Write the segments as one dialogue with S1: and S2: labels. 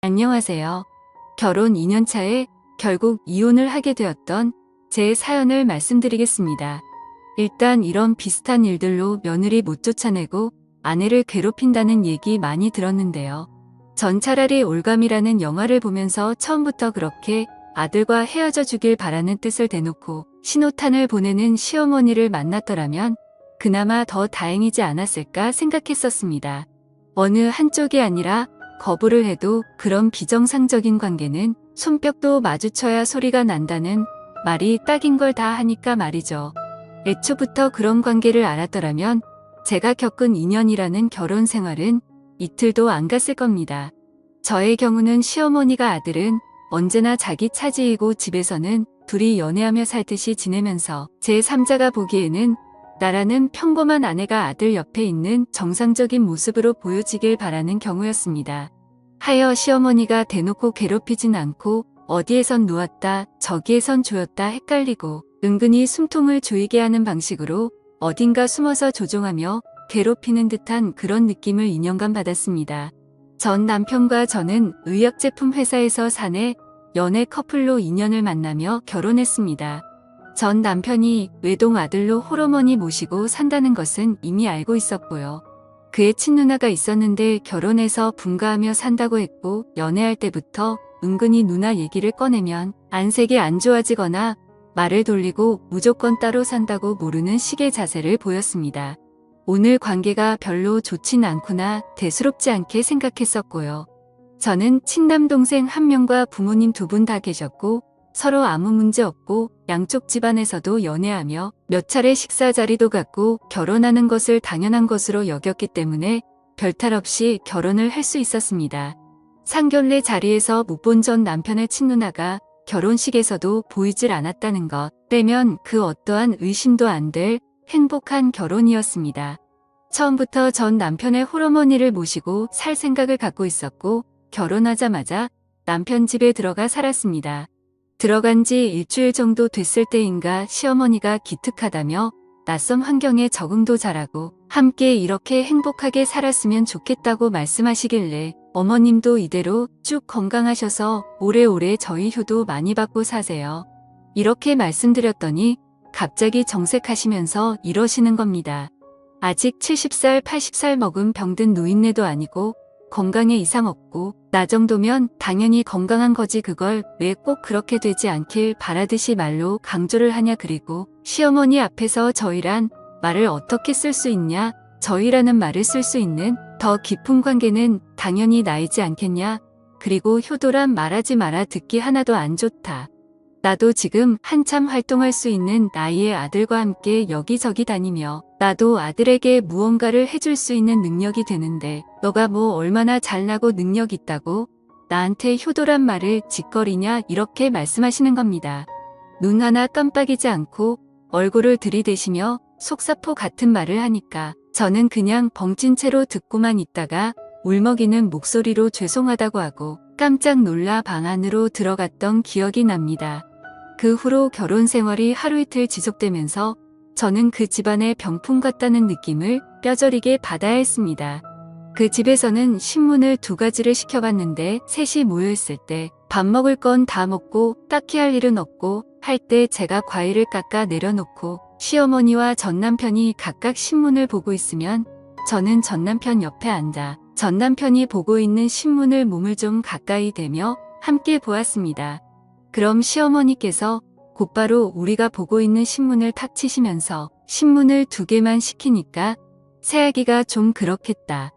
S1: 안녕하세요. 결혼 2년 차에 결국 이혼을 하게 되었던 제 사연을 말씀드리겠습니다. 일단 이런 비슷한 일들로 며느리 못 쫓아내고 아내를 괴롭힌다는 얘기 많이 들었는데요. 전 차라리 올감이라는 영화를 보면서 처음부터 그렇게 아들과 헤어져 주길 바라는 뜻을 대놓고 신호탄을 보내는 시어머니를 만났더라면 그나마 더 다행이지 않았을까 생각했었습니다. 어느 한쪽이 아니라 거부를 해도 그런 비정상적인 관계는 손뼉도 마주쳐야 소리가 난다는 말이 딱인 걸 다 하니까 말이죠. 애초부터 그런 관계를 알았더라면 제가 겪은 2년이라는 결혼 생활은 이틀도 안 갔을 겁니다. 저의 경우는 시어머니가 아들은 언제나 자기 차지이고 집에서는 둘이 연애하며 살듯이 지내면서 제3자가 보기에는 나라는 평범한 아내가 아들 옆에 있는 정상적인 모습으로 보여지길 바라는 경우였습니다. 하여 시어머니가 대놓고 괴롭히진 않고 어디에선 누웠다 저기에선 조였다 헷갈리고 은근히 숨통을 조이게 하는 방식으로 어딘가 숨어서 조종하며 괴롭히는 듯한 그런 느낌을 2년간 받았습니다. 전 남편과 저는 의약제품 회사에서 사내 연애 커플로 2년을 만나며 결혼했습니다. 전 남편이 외동 아들로 홀어머니 모시고 산다는 것은 이미 알고 있었고요. 그의 친누나가 있었는데 결혼해서 분가하며 산다고 했고 연애할 때부터 은근히 누나 얘기를 꺼내면 안색이 안 좋아지거나 말을 돌리고 무조건 따로 산다고 모르는 식의 자세를 보였습니다. 오늘 관계가 별로 좋진 않구나 대수롭지 않게 생각했었고요. 저는 친남동생 한 명과 부모님 두 분 다 계셨고 서로 아무 문제 없고 양쪽 집안에서도 연애하며 몇 차례 식사 자리도 갖고 결혼하는 것을 당연한 것으로 여겼기 때문에 별탈 없이 결혼을 할 수 있었습니다. 상견례 자리에서 못 본 전 남편의 친누나가 결혼식에서도 보이질 않았다는 것 빼면 그 어떠한 의심도 안 될 행복한 결혼이었습니다. 처음부터 전 남편의 홀어머니를 모시고 살 생각을 갖고 있었고 결혼하자마자 남편 집에 들어가 살았습니다. 들어간 지 일주일 정도 됐을 때인가 시어머니가 기특하다며 낯선 환경에 적응도 잘하고 함께 이렇게 행복하게 살았으면 좋겠다고 말씀하시길래 어머님도 이대로 쭉 건강하셔서 오래오래 저희 효도 많이 받고 사세요. 이렇게 말씀드렸더니 갑자기 정색하시면서 이러시는 겁니다. 아직 70살, 80살 먹은 병든 노인네도 아니고 건강에 이상 없고 나 정도면 당연히 건강한 거지 그걸 왜 꼭 그렇게 되지 않길 바라듯이 말로 강조를 하냐 그리고 시어머니 앞에서 저희란 말을 어떻게 쓸 수 있냐 저희라는 말을 쓸 수 있는 더 깊은 관계는 당연히 나이지 않겠냐 그리고 효도란 말하지 마라 듣기 하나도 안 좋다. 나도 지금 한참 활동할 수 있는 나이의 아들과 함께 여기저기 다니며 나도 아들에게 무언가를 해줄 수 있는 능력이 되는데 너가 뭐 얼마나 잘나고 능력 있다고 나한테 효도란 말을 짓거리냐 이렇게 말씀하시는 겁니다. 눈 하나 깜빡이지 않고 얼굴을 들이대시며 속사포 같은 말을 하니까 저는 그냥 벙찐 채로 듣고만 있다가 울먹이는 목소리로 죄송하다고 하고 깜짝 놀라 방 안으로 들어갔던 기억이 납니다. 그 후로 결혼 생활이 하루 이틀 지속되면서 저는 그 집안의 병풍 같다는 느낌을 뼈저리게 받아야 했습니다. 그 집에서는 신문을 2가지를 시켜봤는데 셋이 모여있을 때 밥 먹을 건 다 먹고 딱히 할 일은 없고 할 때 제가 과일을 깎아 내려놓고 시어머니와 전남편이 각각 신문을 보고 있으면 저는 전남편 옆에 앉아 전남편이 보고 있는 신문을 몸을 좀 가까이 대며 함께 보았습니다. 그럼 시어머니께서 곧바로 우리가 보고 있는 신문을 탁 치시면서 신문을 2개만 시키니까 새아기가 좀 그렇겠다.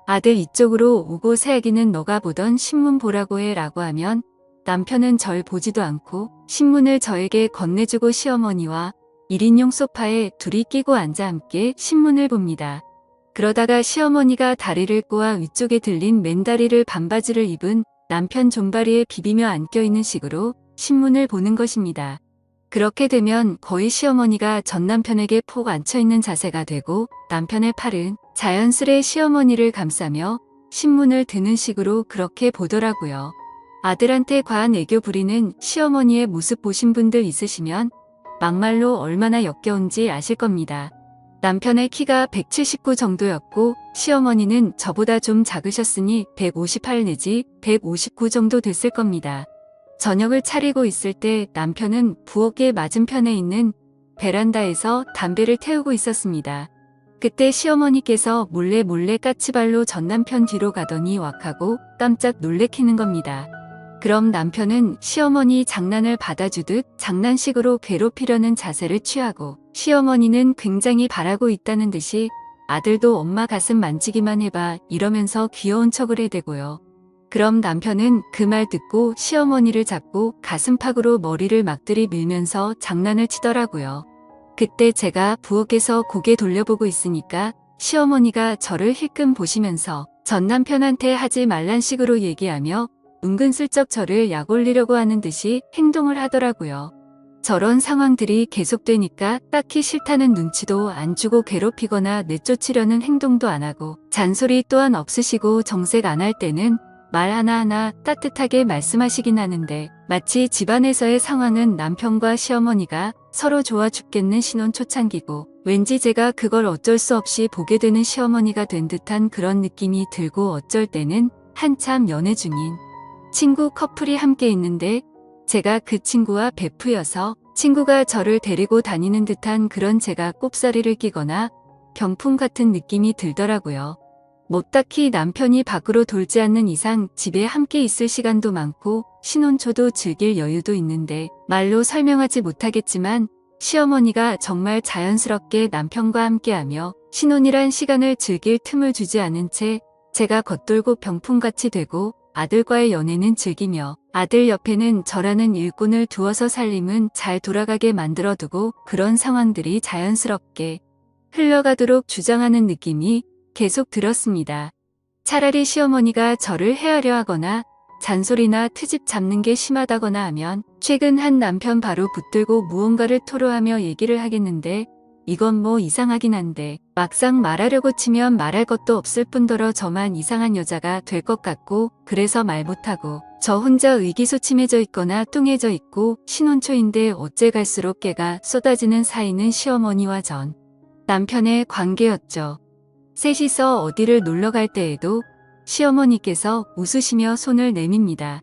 S1: 아들 이쪽으로 오고 새아기는 너가 보던 신문 보라고 해 라고 하면 남편은 절 보지도 않고 신문을 저에게 건네주고 시어머니와 1인용 소파에 둘이 끼고 앉아 함께 신문을 봅니다. 그러다가 시어머니가 다리를 꼬아 위쪽에 들린 맨다리를 반바지를 입은 남편 존바리에 비비며 안겨있는 식으로 신문을 보는 것입니다. 그렇게 되면 거의 시어머니가 전 남편에게 폭 앉혀있는 자세가 되고 남편의 팔은 자연스레 시어머니를 감싸며 신문을 드는 식으로 그렇게 보더라고요. 아들한테 과한 애교 부리는 시어머니의 모습 보신 분들 있으시면 막말로 얼마나 역겨운지 아실 겁니다. 남편의 키가 179 정도였고 시어머니는 저보다 좀 작으셨으니 158 내지 159 정도 됐을 겁니다. 저녁을 차리고 있을 때 남편은 부엌의 맞은편에 있는 베란다에서 담배를 태우고 있었습니다. 그때 시어머니께서 몰래 까치발로 전 남편 뒤로 가더니 왁하고 깜짝 놀래키는 겁니다. 그럼 남편은 시어머니 장난을 받아주듯 장난식으로 괴롭히려는 자세를 취하고 시어머니는 굉장히 바라고 있다는 듯이 아들도 엄마 가슴 만지기만 해봐 이러면서 귀여운 척을 해대고요. 그럼 남편은 그 말 듣고 시어머니를 잡고 가슴팍으로 머리를 막 들이밀면서 장난을 치더라고요. 그때 제가 부엌에서 고개 돌려보고 있으니까 시어머니가 저를 힐끔 보시면서 전 남편한테 하지 말란 식으로 얘기하며 은근슬쩍 저를 약올리려고 하는 듯이 행동을 하더라고요. 저런 상황들이 계속되니까 딱히 싫다는 눈치도 안 주고 괴롭히거나 내쫓으려는 행동도 안 하고 잔소리 또한 없으시고 정색 안 할 때는 말 하나하나 따뜻하게 말씀하시긴 하는데 마치 집안에서의 상황은 남편과 시어머니가 서로 좋아 죽겠는 신혼 초창기고 왠지 제가 그걸 어쩔 수 없이 보게 되는 시어머니가 된 듯한 그런 느낌이 들고 어쩔 때는 한참 연애 중인 친구 커플이 함께 있는데 제가 그 친구와 베프여서 친구가 저를 데리고 다니는 듯한 그런 제가 꼽사리를 끼거나 병풍 같은 느낌이 들더라고요. 뭐 딱히 남편이 밖으로 돌지 않는 이상 집에 함께 있을 시간도 많고 신혼초도 즐길 여유도 있는데 말로 설명하지 못하겠지만 시어머니가 정말 자연스럽게 남편과 함께하며 신혼이란 시간을 즐길 틈을 주지 않은 채 제가 겉돌고 병풍같이 되고 아들과의 연애는 즐기며 아들 옆에는 저라는 일꾼을 두어서 살림은 잘 돌아가게 만들어두고 그런 상황들이 자연스럽게 흘러가도록 주장하는 느낌이 계속 들었습니다. 차라리 시어머니가 저를 헤아려 하거나 잔소리나 트집 잡는 게 심하다거나 하면 최근 한 남편 바로 붙들고 무언가를 토로하며 얘기를 하겠는데 이건 뭐 이상하긴 한데 막상 말하려고 치면 말할 것도 없을 뿐더러 저만 이상한 여자가 될 것 같고 그래서 말 못하고 저 혼자 의기소침해져 있거나 뚱해져 있고 신혼초인데 어째 갈수록 깨가 쏟아지는 사이는 시어머니와 전 남편의 관계였죠. 셋이서 어디를 놀러 갈 때에도 시어머니께서 웃으시며 손을 내밉니다.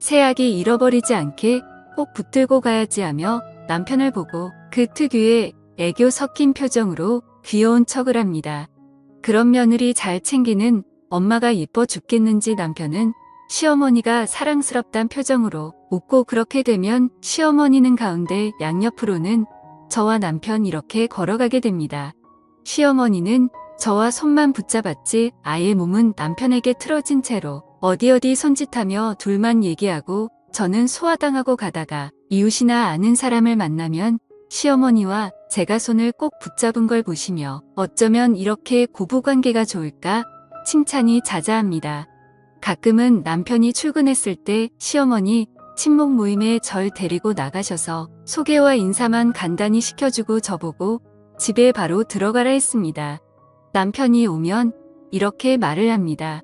S1: 새아기 잃어버리지 않게 꼭 붙들고 가야지 하며 남편을 보고 그 특유의 애교 섞인 표정으로 귀여운 척을 합니다. 그런 며느리 잘 챙기는 엄마가 예뻐 죽겠는지 남편은 시어머니가 사랑스럽단 표정으로 웃고 그렇게 되면 시어머니는 가운데 양옆으로는 저와 남편 이렇게 걸어가게 됩니다. 시어머니는 저와 손만 붙잡았지 아예 몸은 남편에게 틀어진 채로 어디 손짓하며 둘만 얘기하고 저는 소화당하고 가다가 이웃이나 아는 사람을 만나면 시어머니와 제가 손을 꼭 붙잡은 걸 보시며 어쩌면 이렇게 고부관계가 좋을까 칭찬이 자자합니다. 가끔은 남편이 출근했을 때 시어머니 친목 모임에 절 데리고 나가셔서 소개와 인사만 간단히 시켜주고 저보고 집에 바로 들어가라 했습니다. 남편이 오면 이렇게 말을 합니다.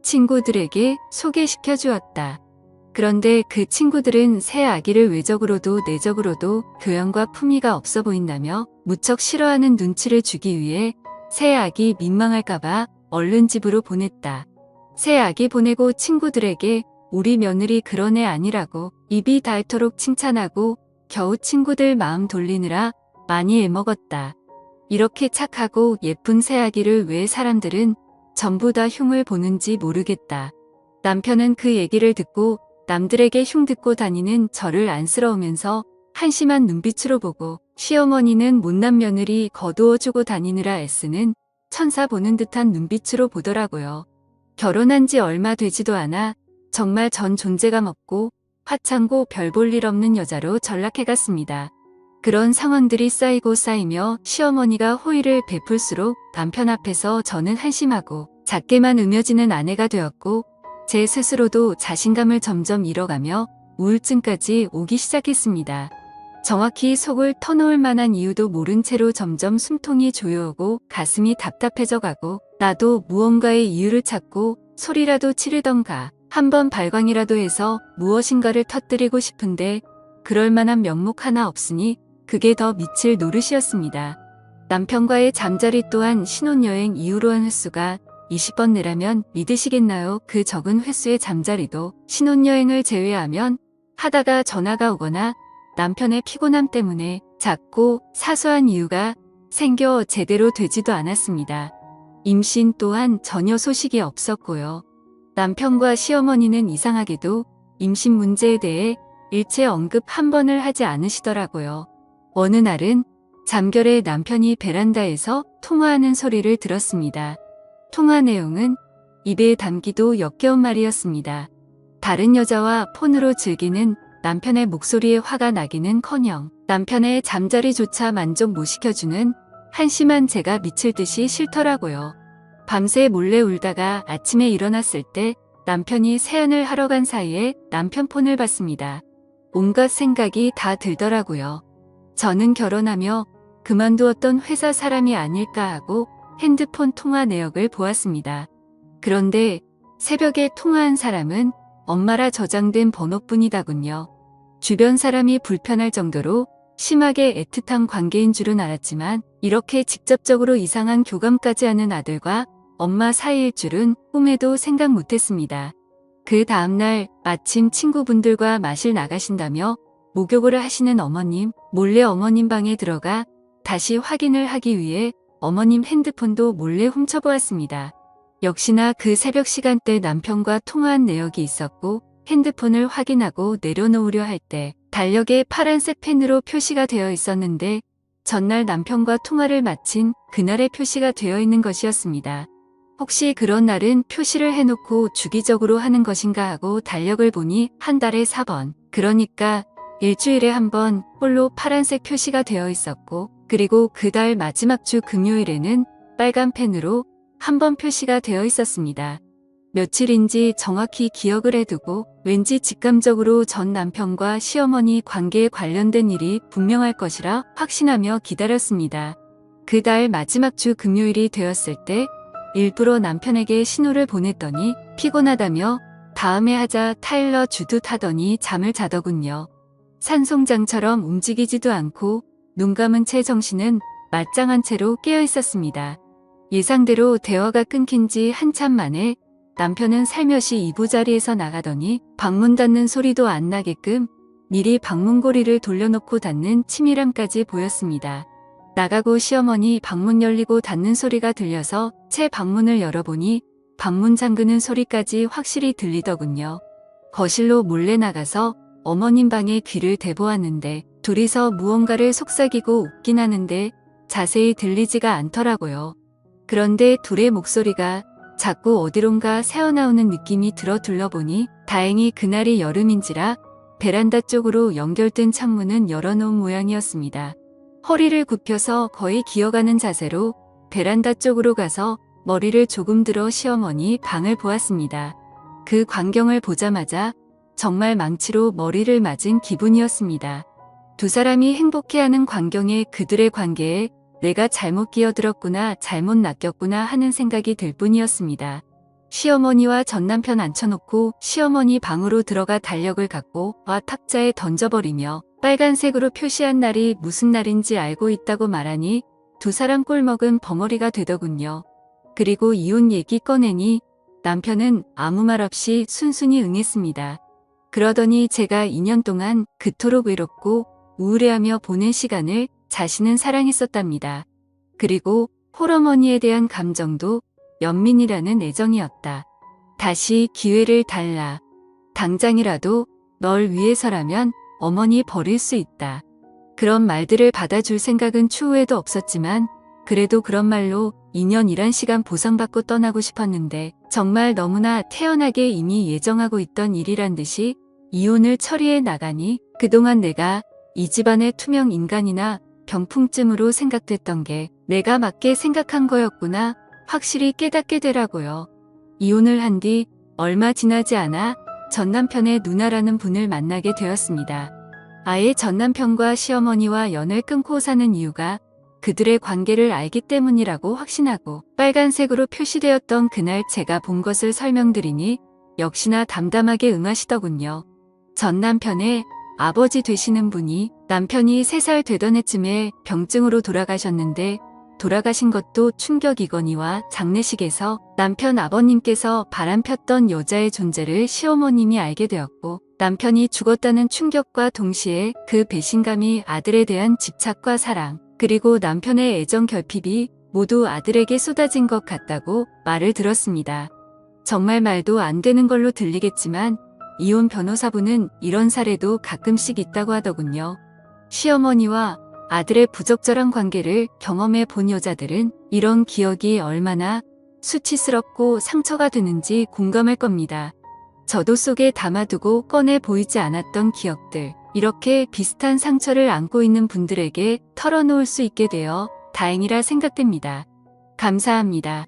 S1: 친구들에게 소개시켜 주었다. 그런데 그 친구들은 새 아기를 외적으로도 내적으로도 교양과 품위가 없어 보인다며 무척 싫어하는 눈치를 주기 위해 새 아기 민망할까봐 얼른 집으로 보냈다. 새 아기 보내고 친구들에게 우리 며느리 그런 애 아니라고 입이 닳도록 칭찬하고 겨우 친구들 마음 돌리느라 많이 애먹었다. 이렇게 착하고 예쁜 새아기를 왜 사람들은 전부 다 흉을 보는지 모르겠다. 남편은 그 얘기를 듣고 남들에게 흉 듣고 다니는 저를 안쓰러우면서 한심한 눈빛으로 보고 시어머니는 못난 며느리 거두어주고 다니느라 애쓰는 천사 보는 듯한 눈빛으로 보더라고요. 결혼한 지 얼마 되지도 않아 정말 전 존재감 없고 화창고 별 볼 일 없는 여자로 전락해갔습니다. 그런 상황들이 쌓이고 쌓이며 시어머니가 호의를 베풀수록 남편 앞에서 저는 한심하고 작게만 으며지는 아내가 되었고 제 스스로도 자신감을 점점 잃어가며 우울증까지 오기 시작했습니다. 정확히 속을 터놓을 만한 이유도 모른 채로 점점 숨통이 조여오고 가슴이 답답해져 가고 나도 무언가의 이유를 찾고 소리라도 치르던가 한번 발광이라도 해서 무엇인가를 터뜨리고 싶은데 그럴 만한 명목 하나 없으니 그게 더 미칠 노릇이었습니다. 남편과의 잠자리 또한 신혼여행 이후로 한 횟수가 20번 내라면 믿으시겠나요? 그 적은 횟수의 잠자리도 신혼여행을 제외하면 하다가 전화가 오거나 남편의 피곤함 때문에 작고 사소한 이유가 생겨 제대로 되지도 않았습니다. 임신 또한 전혀 소식이 없었고요. 남편과 시어머니는 이상하게도 임신 문제에 대해 일체 언급 한 번을 하지 않으시더라고요. 어느 날은 잠결에 남편이 베란다에서 통화하는 소리를 들었습니다. 통화 내용은 입에 담기도 역겨운 말이었습니다. 다른 여자와 폰으로 즐기는 남편의 목소리에 화가 나기는커녕 남편의 잠자리조차 만족 못 시켜주는 한심한 제가 미칠 듯이 싫더라고요. 밤새 몰래 울다가 아침에 일어났을 때 남편이 세안을 하러 간 사이에 남편 폰을 봤습니다. 온갖 생각이 다 들더라고요. 저는 결혼하며 그만두었던 회사 사람이 아닐까 하고 핸드폰 통화 내역을 보았습니다. 그런데 새벽에 통화한 사람은 엄마라 저장된 번호뿐이더군요. 주변 사람이 불편할 정도로 심하게 애틋한 관계인 줄은 알았지만 이렇게 직접적으로 이상한 교감까지 하는 아들과 엄마 사이일 줄은 꿈에도 생각 못했습니다. 그 다음날 마침 친구분들과 마실 나가신다며 목욕을 하시는 어머님, 몰래 어머님 방에 들어가 다시 확인을 하기 위해 어머님 핸드폰도 몰래 훔쳐보았습니다. 역시나 그 새벽 시간대 남편과 통화한 내역이 있었고 핸드폰을 확인하고 내려놓으려 할 때 달력에 파란색 펜으로 표시가 되어 있었는데 전날 남편과 통화를 마친 그날의 표시가 되어 있는 것이었습니다. 혹시 그런 날은 표시를 해놓고 주기적으로 하는 것인가 하고 달력을 보니 한 달에 4번, 그러니까 일주일에 한 번 홀로 파란색 표시가 되어 있었고 그리고 그 달 마지막 주 금요일에는 빨간 펜으로 한 번 표시가 되어 있었습니다. 며칠인지 정확히 기억을 해두고 왠지 직감적으로 전 남편과 시어머니 관계에 관련된 일이 분명할 것이라 확신하며 기다렸습니다. 그 달 마지막 주 금요일이 되었을 때 일부러 남편에게 신호를 보냈더니 피곤하다며 다음에 하자 타일러 주듯 하더니 잠을 자더군요. 산송장처럼 움직이지도 않고 눈 감은 채 정신은 말짱한 채로 깨어 있었습니다. 예상대로 대화가 끊긴 지 한참 만에 남편은 살며시 이부자리에서 나가더니 방문 닫는 소리도 안 나게끔 미리 방문고리를 돌려놓고 닫는 치밀함까지 보였습니다. 나가고 시어머니 방문 열리고 닫는 소리가 들려서 채 방문을 열어보니 방문 잠그는 소리까지 확실히 들리더군요. 거실로 몰래 나가서 어머님 방에 귀를 대보았는데 둘이서 무언가를 속삭이고 웃긴 하는데 자세히 들리지가 않더라고요. 그런데 둘의 목소리가 자꾸 어디론가 새어나오는 느낌이 들어 둘러보니 다행히 그날이 여름인지라 베란다 쪽으로 연결된 창문은 열어놓은 모양이었습니다. 허리를 굽혀서 거의 기어가는 자세로 베란다 쪽으로 가서 머리를 조금 들어 시어머니 방을 보았습니다. 그 광경을 보자마자 정말 망치로 머리를 맞은 기분이었습니다. 두 사람이 행복해하는 광경에 그들의 관계에 내가 잘못 끼어들었구나, 잘못 낚였구나 하는 생각이 들 뿐이었습니다. 시어머니와 전남편 앉혀놓고 시어머니 방으로 들어가 달력을 갖고 와 탁자에 던져버리며 빨간색으로 표시한 날이 무슨 날인지 알고 있다고 말하니 두 사람 꼴먹은 벙어리가 되더군요. 그리고 이혼 얘기 꺼내니 남편은 아무 말 없이 순순히 응했습니다. 그러더니 제가 2년 동안 그토록 외롭고 우울해하며 보낸 시간을 자신은 사랑했었답니다. 그리고 홀어머니에 대한 감정도 연민이라는 애정이었다. 다시 기회를 달라. 당장이라도 널 위해서라면 어머니 버릴 수 있다. 그런 말들을 받아줄 생각은 추후에도 없었지만 그래도 그런 말로 2년 일한 시간 보상받고 떠나고 싶었는데 정말 너무나 태연하게 이미 예정하고 있던 일이란 듯이 이혼을 처리해 나가니 그동안 내가 이 집안의 투명 인간이나 병풍쯤으로 생각됐던 게 내가 맞게 생각한 거였구나 확실히 깨닫게 되라고요. 이혼을 한 뒤 얼마 지나지 않아 전남편의 누나라는 분을 만나게 되었습니다. 아예 전남편과 시어머니와 연을 끊고 사는 이유가 그들의 관계를 알기 때문이라고 확신하고 빨간색으로 표시되었던 그날 제가 본 것을 설명드리니 역시나 담담하게 응하시더군요. 전남편의 아버지 되시는 분이 남편이 3살 되던 해쯤에 병증으로 돌아가셨는데 돌아가신 것도 충격이거니와 장례식에서 남편 아버님께서 바람폈던 여자의 존재를 시어머님이 알게 되었고 남편이 죽었다는 충격과 동시에 그 배신감이 아들에 대한 집착과 사랑 그리고 남편의 애정 결핍이 모두 아들에게 쏟아진 것 같다고 말을 들었습니다. 정말 말도 안 되는 걸로 들리겠지만 이혼 변호사분은 이런 사례도 가끔씩 있다고 하더군요. 시어머니와 아들의 부적절한 관계를 경험해 본 여자들은 이런 기억이 얼마나 수치스럽고 상처가 되는지 공감할 겁니다. 저도 속에 담아두고 꺼내 보이지 않았던 기억들, 이렇게 비슷한 상처를 안고 있는 분들에게 털어놓을 수 있게 되어 다행이라 생각됩니다. 감사합니다.